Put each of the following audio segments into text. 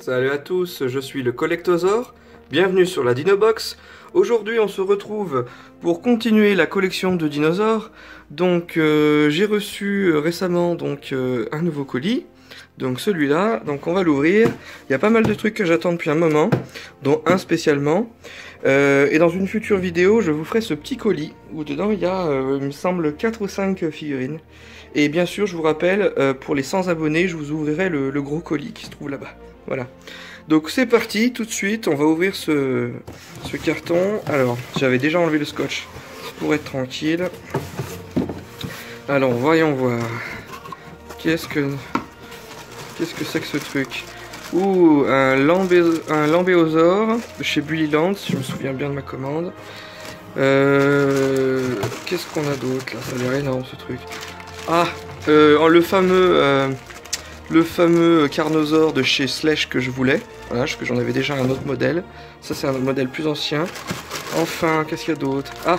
Salut à tous, je suis le Collectosaure, bienvenue sur la Dinobox. Aujourd'hui on se retrouve pour continuer la collection de dinosaures. Donc j'ai reçu récemment un nouveau colis, donc celui-là, donc on va l'ouvrir. Il y a pas mal de trucs que j'attends depuis un moment, dont un spécialement. Et dans une future vidéo je vous ferai ce petit colis, où dedans il y a, il me semble, 4 ou 5 figurines. Et bien sûr je vous rappelle, pour les 100 abonnés, je vous ouvrirai le gros colis qui se trouve là-bas. Voilà. Donc c'est parti, tout de suite, on va ouvrir ce carton. Alors, j'avais déjà enlevé le scotch pour être tranquille. Alors, voyons voir. Qu'est-ce que c'est que ce truc? Ouh, un lambéosaure de chez Bullyland, si je me souviens bien de ma commande. Qu'est-ce qu'on a d'autre là? Ça a l'air énorme ce truc. Ah, le fameux Carnosaure de chez Slash que je voulais. Voilà, parce que j'en avais déjà un autre modèle. Ça c'est un modèle plus ancien. Enfin, qu'est-ce qu'il y a d'autre? Ah,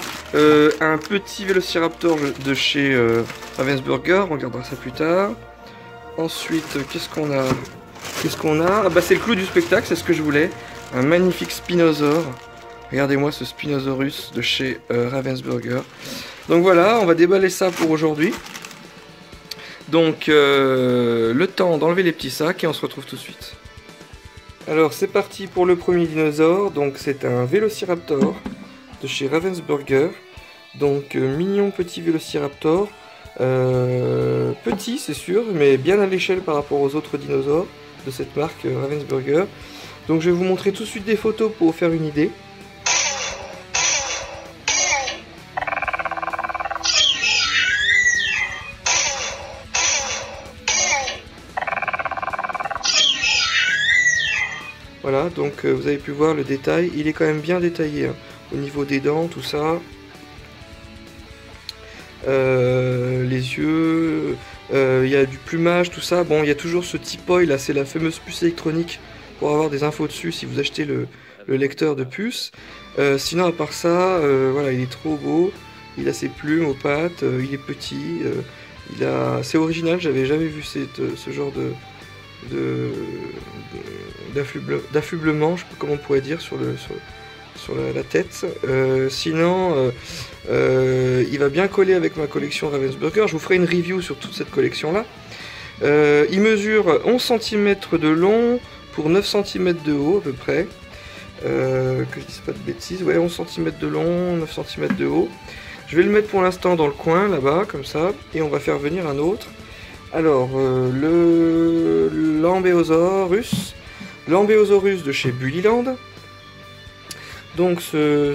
un petit Vélociraptor de chez Ravensburger. On regardera ça plus tard. Ensuite, qu'est-ce qu'on a? Ah bah c'est le clou du spectacle, c'est ce que je voulais. Un magnifique Spinosaure. Regardez-moi ce Spinosaurus de chez Ravensburger. Donc voilà, on va déballer ça pour aujourd'hui. Donc le temps d'enlever les petits sacs et on se retrouve tout de suite. Alors c'est parti pour le premier dinosaure. Donc c'est un Vélociraptor de chez Ravensburger. Donc mignon petit Vélociraptor. Petit c'est sûr, mais bien à l'échelle par rapport aux autres dinosaures de cette marque Ravensburger. Donc je vais vous montrer tout de suite des photos pour vous faire une idée. Voilà, donc vous avez pu voir le détail, il est quand même bien détaillé, hein, au niveau des dents, tout ça. Les yeux, il y a du plumage, tout ça. Bon, il y a toujours ce Tip-Oil, là, c'est la fameuse puce électronique pour avoir des infos dessus si vous achetez le lecteur de puce. Sinon, à part ça, voilà, il est trop beau, il a ses plumes aux pattes, il est petit, c'est original, j'avais jamais vu ce genre d'affublement, je sais pas comment on pourrait dire, sur la tête. Sinon, il va bien coller avec ma collection Ravensburger. Je vous ferai une review sur toute cette collection là. Il mesure 11 cm de long pour 9 cm de haut à peu près. Que je dise pas de bêtises, ouais, 11 cm de long, 9 cm de haut. Je vais le mettre pour l'instant dans le coin là-bas, comme ça, et on va faire venir un autre. Alors, le Lambéosaurus de chez Bullyland. Donc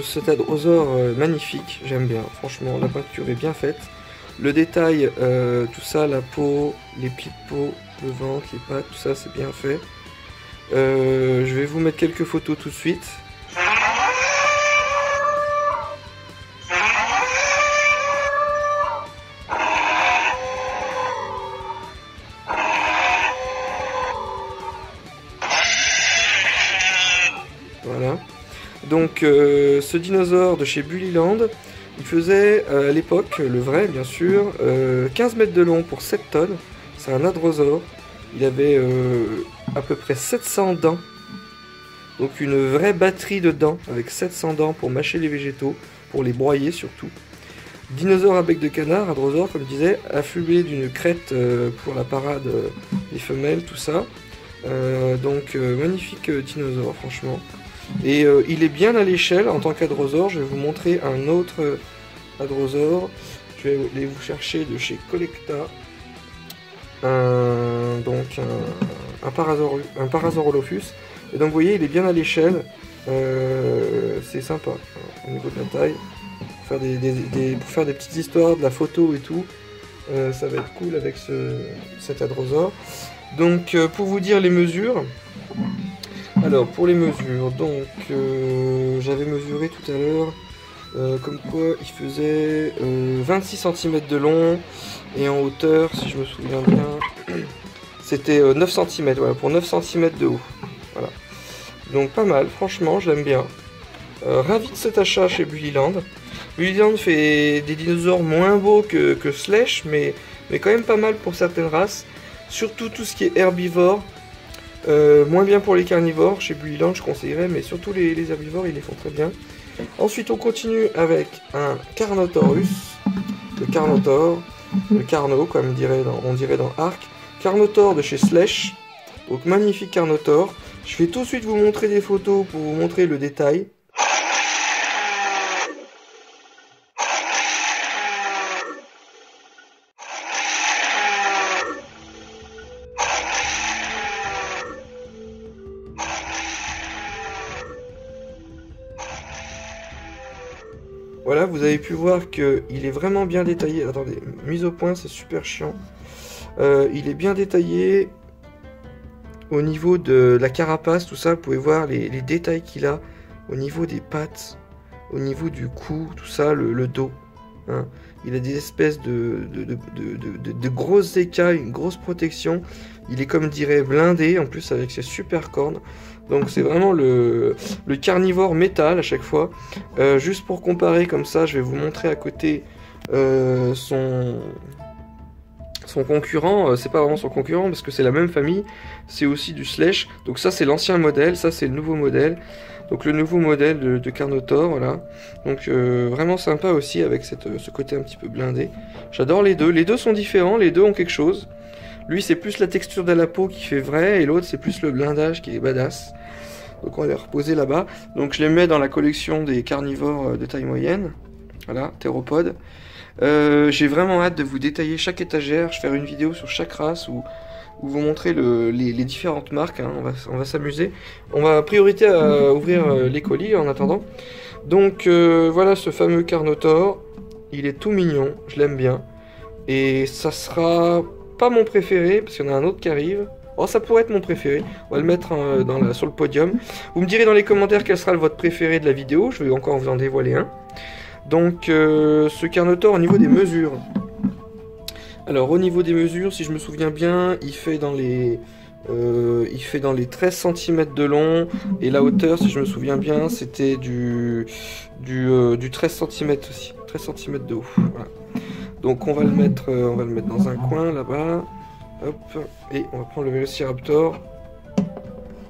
cet hadrosaure magnifique, j'aime bien, franchement, la peinture est bien faite. Le détail, tout ça, la peau, les plis de peau, le ventre, les pattes, tout ça, c'est bien fait. Je vais vous mettre quelques photos tout de suite. Voilà. Donc ce dinosaure de chez Bullyland, il faisait à l'époque, le vrai bien sûr, 15 mètres de long pour 7 tonnes. C'est un hadrosaure. Il avait à peu près 700 dents. Donc une vraie batterie de dents avec 700 dents pour mâcher les végétaux, pour les broyer surtout. Dinosaure à bec de canard, hadrosaure comme je disais, affublé d'une crête pour la parade des femelles, tout ça. Magnifique dinosaure franchement. Et il est bien à l'échelle en tant qu'hadrosaure. Je vais vous montrer un autre hadrosaure. Je vais aller vous chercher de chez Collecta. Un Parasaurolophus. Et donc vous voyez, il est bien à l'échelle. C'est sympa au niveau de la taille. Pour faire des petites histoires, de la photo et tout. Ça va être cool avec cet hadrosaure. Donc pour vous dire les mesures. Alors pour les mesures, donc j'avais mesuré tout à l'heure comme quoi il faisait 26 cm de long et en hauteur, si je me souviens bien, c'était 9 cm, voilà, pour 9 cm de haut. Voilà. Donc pas mal, franchement, je l'aime bien. Ravi de cet achat chez Bullyland. Bullyland fait des dinosaures moins beaux que Slash, mais quand même pas mal pour certaines races. Surtout tout ce qui est herbivore. Moins bien pour les carnivores, chez Bullyland je conseillerais, mais surtout les herbivores ils les font très bien. Ensuite on continue avec un Carnotaurus, le Carnotaur, le Carno comme on dirait dans Ark. Carnotaur de chez Slash, donc magnifique Carnotaur. Je vais tout de suite vous montrer des photos pour vous montrer le détail. Voilà, vous avez pu voir qu'il est vraiment bien détaillé. Attendez, mise au point, c'est super chiant. Il est bien détaillé au niveau de la carapace, tout ça. Vous pouvez voir les détails qu'il a au niveau des pattes, au niveau du cou, tout ça, le dos. Hein. Il a des espèces de grosses écailles, une grosse protection. Il est comme dirait blindé, en plus avec ses super cornes. Donc c'est vraiment le carnivore métal à chaque fois. Juste pour comparer comme ça, je vais vous montrer à côté son concurrent. C'est pas vraiment son concurrent parce que c'est la même famille. C'est aussi du Slash. Donc ça c'est l'ancien modèle, ça c'est le nouveau modèle. Donc le nouveau modèle de Carnotaur, voilà. Donc vraiment sympa aussi avec ce côté un petit peu blindé. J'adore les deux. Les deux sont différents, les deux ont quelque chose. Lui c'est plus la texture de la peau qui fait vrai et l'autre c'est plus le blindage qui est badass. Donc on va les reposer là-bas. Donc je les mets dans la collection des carnivores de taille moyenne. Voilà, théropodes. J'ai vraiment hâte de vous détailler chaque étagère. Je vais faire une vidéo sur chaque race où vous montrer les différentes marques. Hein. On va s'amuser. On va priorité à ouvrir les colis en attendant. Donc voilà ce fameux Carnotaur. Il est tout mignon, je l'aime bien. Et ça sera pas mon préféré, parce qu'il y en a un autre qui arrive. Oh, ça pourrait être mon préféré. On va le mettre sur le podium. Vous me direz dans les commentaires quel sera le votre préféré de la vidéo. Je vais encore vous en dévoiler un. Donc, ce Carnotaur au niveau des mesures. Alors, au niveau des mesures, si je me souviens bien, il fait dans les 13 cm de long. Et la hauteur, si je me souviens bien, c'était du 13 cm aussi. 13 cm de haut. Voilà. Donc on va le mettre dans un coin là-bas. Hop. Et on va prendre le Vélociraptor.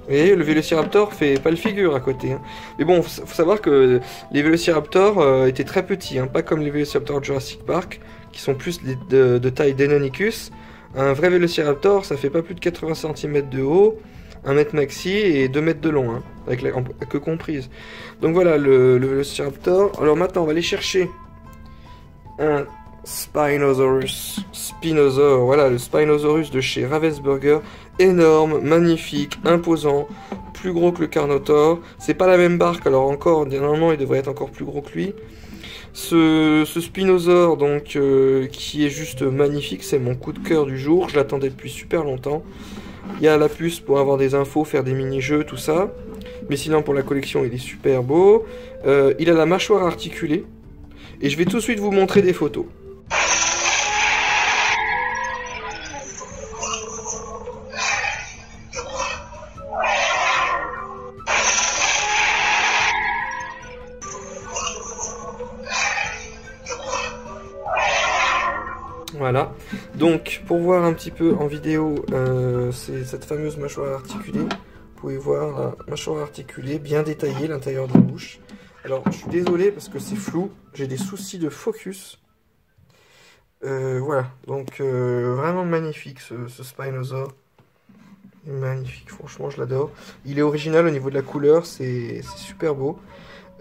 Et le Vélociraptor fait pas le figure à côté. Hein. Mais bon, faut savoir que les Vélociraptors étaient très petits. Hein, pas comme les Vélociraptors Jurassic Park, qui sont plus de taille d'Enonicus. Un vrai Vélociraptor, ça fait pas plus de 80 cm de haut, 1 mètre maxi et 2 mètres de long, hein, avec la queue comprise. Donc voilà le Vélociraptor. Alors maintenant, on va aller chercher un Spinosaurus, voilà le Spinosaurus de chez Ravensburger, énorme, magnifique, imposant, plus gros que le Carnotaur. C'est pas la même barque, alors encore, normalement il devrait être encore plus gros que lui. Ce Spinosaure donc qui est juste magnifique, c'est mon coup de cœur du jour, je l'attendais depuis super longtemps. Il y a la puce pour avoir des infos, faire des mini-jeux, tout ça. Mais sinon pour la collection il est super beau. Il a la mâchoire articulée. Et je vais tout de suite vous montrer des photos. Voilà, donc pour voir un petit peu en vidéo, c'est cette fameuse mâchoire articulée. Vous pouvez voir la mâchoire articulée, bien détaillée, l'intérieur de la bouche. Alors je suis désolé parce que c'est flou, j'ai des soucis de focus. Voilà, donc vraiment magnifique ce Spinosaur. Magnifique, franchement je l'adore. Il est original au niveau de la couleur, c'est super beau.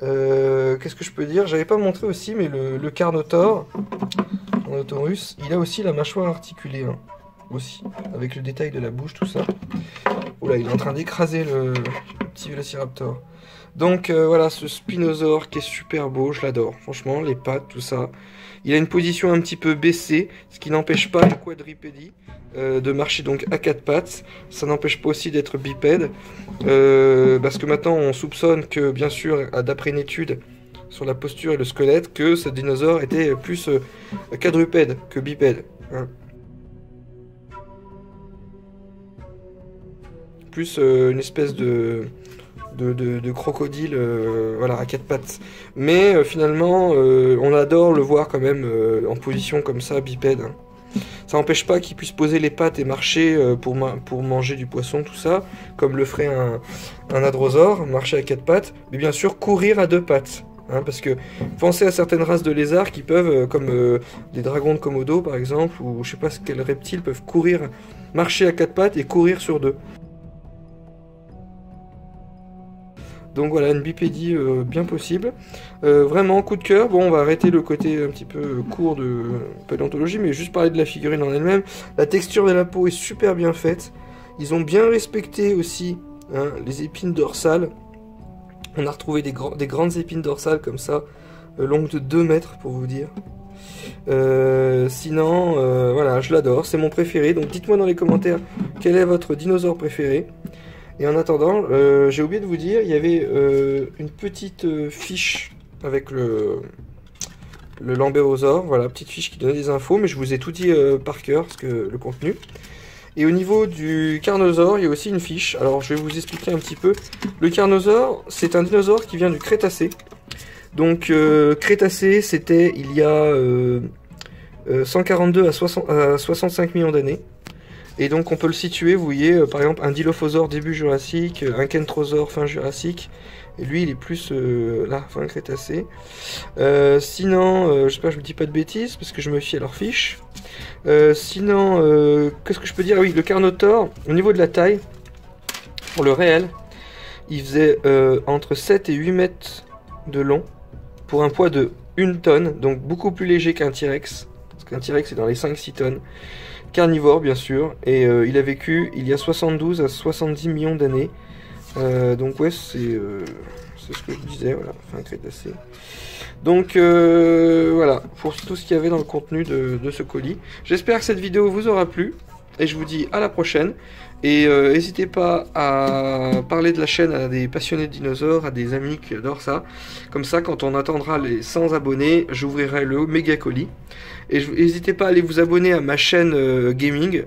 Qu'est-ce que je peux dire? J'avais pas montré aussi, mais le Carnotaurus, il a aussi la mâchoire articulée, hein, aussi, avec le détail de la bouche, tout ça. Oula, il est en train d'écraser le petit Vélociraptor. Donc voilà, ce Spinosaure qui est super beau, je l'adore, franchement, les pattes, tout ça. Il a une position un petit peu baissée, ce qui n'empêche pas le quadripédie de marcher donc à 4 pattes. Ça n'empêche pas aussi d'être bipède, parce que maintenant on soupçonne que, bien sûr, d'après une étude sur la posture et le squelette, que ce dinosaure était plus quadrupède que bipède. Hein. Plus une espèce de crocodile voilà, à 4 pattes. Mais finalement, on adore le voir quand même en position comme ça, bipède. Hein. Ça n'empêche pas qu'il puisse poser les pattes et marcher pour manger du poisson, tout ça, comme le ferait un hadrosaure, marcher à 4 pattes, mais bien sûr courir à 2 pattes. Hein, parce que pensez à certaines races de lézards qui peuvent, comme des dragons de Komodo par exemple, ou je sais pas quels reptiles peuvent courir, marcher à 4 pattes et courir sur 2. Donc voilà, une bipédie bien possible. Vraiment, coup de cœur. Bon, on va arrêter le côté un petit peu court de paléontologie, mais juste parler de la figurine en elle-même. La texture de la peau est super bien faite. Ils ont bien respecté aussi hein, les épines dorsales. On a retrouvé des grandes épines dorsales comme ça, longues de 2 mètres pour vous dire. Sinon, voilà, je l'adore, c'est mon préféré. Donc dites-moi dans les commentaires quel est votre dinosaure préféré. Et en attendant, j'ai oublié de vous dire, il y avait une petite fiche avec le lambérosaure. Voilà, petite fiche qui donnait des infos, mais je vous ai tout dit par cœur, parce que le contenu. Et au niveau du carnosaure, il y a aussi une fiche. Alors je vais vous expliquer un petit peu. Le carnosaure, c'est un dinosaure qui vient du Crétacé. Donc Crétacé, c'était il y a 142 à 65 millions d'années. Et donc on peut le situer, vous voyez, par exemple un dilophosaure début Jurassique, un kentrosaure fin Jurassique. Et lui, il est plus là, fin Crétacé. Sinon, j'espère que je ne dis pas de bêtises, parce que je me fie à leur fiche. Sinon, qu'est-ce que je peux dire? Ah oui, le Carnotaure, au niveau de la taille, pour le réel, il faisait entre 7 et 8 mètres de long, pour un poids de 1 tonne, donc beaucoup plus léger qu'un T-Rex, parce qu'un T-Rex est dans les 5-6 tonnes. Carnivore, bien sûr, et il a vécu il y a 72 à 70 millions d'années. Donc ouais, c'est ce que je disais, voilà, fin Crétacé. Donc voilà, pour tout ce qu'il y avait dans le contenu de ce colis. J'espère que cette vidéo vous aura plu, et je vous dis à la prochaine. Et n'hésitez pas à parler de la chaîne à des passionnés de dinosaures, à des amis qui adorent ça. Comme ça, quand on atteindra les 100 abonnés, j'ouvrirai le méga colis. Et n'hésitez pas à aller vous abonner à ma chaîne gaming,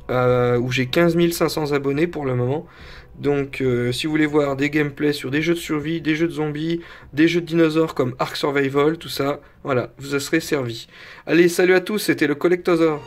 où j'ai 15 500 abonnés pour le moment. Donc si vous voulez voir des gameplays sur des jeux de survie, des jeux de zombies, des jeux de dinosaures comme Ark Survival, tout ça, voilà, vous en serez servi. Allez, salut à tous, c'était le Collectosaure.